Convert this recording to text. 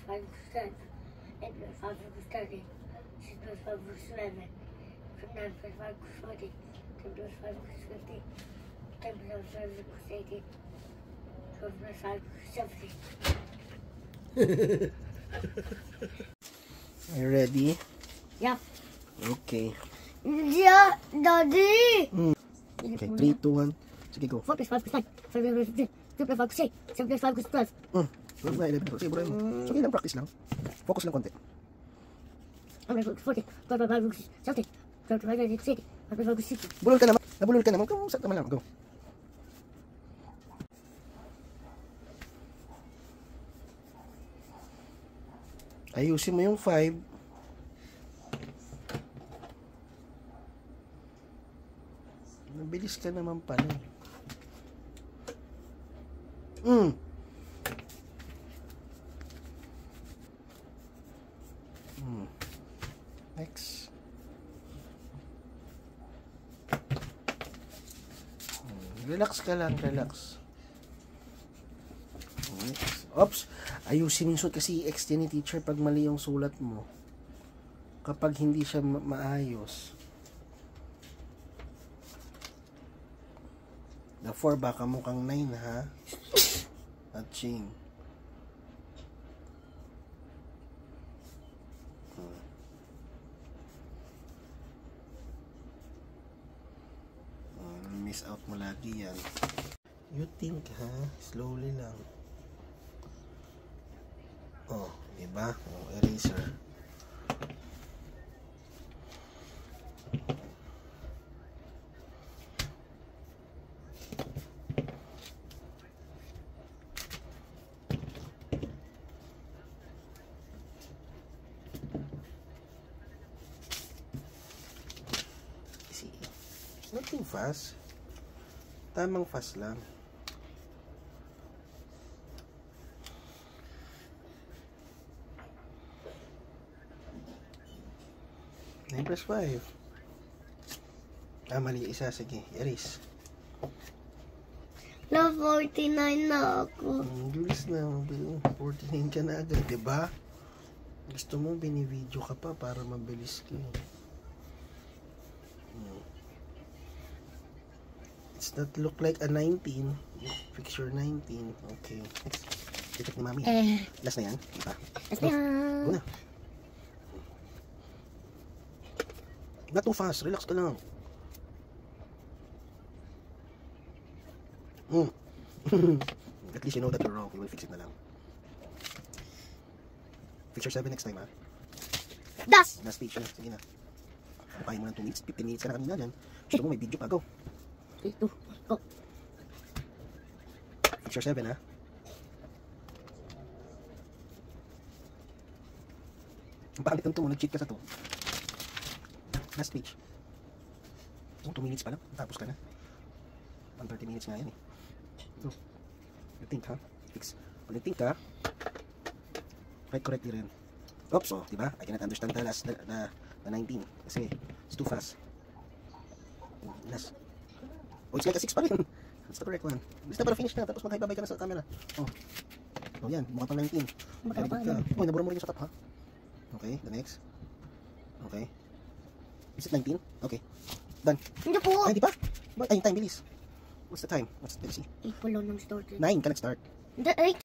5 equals 10. 8 plus 5 equals 30. 6 plus 5 equals 11. 9 plus 5 equals 40. 10 plus 5 equals 50. 10 plus 5 equals 80. 12 plus 5 equals 70. Are you ready? Yeah. Okay. Yeah, Daddy! Okay, 3, 2, 1. Sige, go. 4 plus 5 equals 9. 5 equals 15. 2 plus 5 equals 8. 7 plus 5 equals 12. 12 na, 11. Sige, bro. Sige lang, practice lang. Focus lang konti. 11 equals 40. 12 plus 5 equals 70. 12 plus 5 equals 80. 5 plus 5 equals 60. Bulol ka naman. Nabulol ka naman. Kung saan naman lang. Go. Ayusin mo yung 5. Mabilis ka naman pala. Next. Relax ka lang, relax. Next. Oops! Ayusin yung sulat kasi i-X din ni teacher pag mali yung sulat mo. Kapag hindi siya maayos. The 4 baka mukhang 9 ha. Atching. Miss out mo lagi yan. You think ha? Slowly lang. Oh, diba? Oh, eraser. See, nothing fast. Tamang fast lang. Press 5. Mali isa. Sige, erase. Na 49 na ako. Bilis na. 49 ka na agad, diba? Gusto mo, binivideo ka pa para mabilis ka. It's not look like a 19. Picture 19. Okay. Next. Check ni mami. Last na yan. Diba? Last na yan. Go na. Not too fast. Relax ka lang. At least you know that you're wrong. You will fix it na lang. Picture 7 next time, ha? Das! Last page na. Sige na. Kapahin mo ng 2 minutes. 15 minutes ka na kanina dyan. Gusto mo may video pa. Go. 3, 2, go. Picture 7, ha? Ang pangit ng 2 mo. Nag-cheat ka sa 2. Last page. 2 minutes pa lang. Tapos ka na. 130 minutes nga yan eh. So, you think ha? Fix. When you think ha, write correctly rin. Oops, oh, diba? I cannot understand the last, the 19. Kasi, it's too fast. Last. Oh, it's like a 6 pa rin. That's the correct one. Basta para finish na. Tapos maghaibabay ka na sa camera. Oh. Oh, yan. Mukha pang 19. Very good ka. Oh, nabura mo rin yung sa top ha. Okay, the next. Okay. Is it 19? Okay. Done. Hindi po. Ay, di ba? Ay, time, bilis. What's the time? Let's see. 8 pa lang ng start. 9 ka nag-start. 8.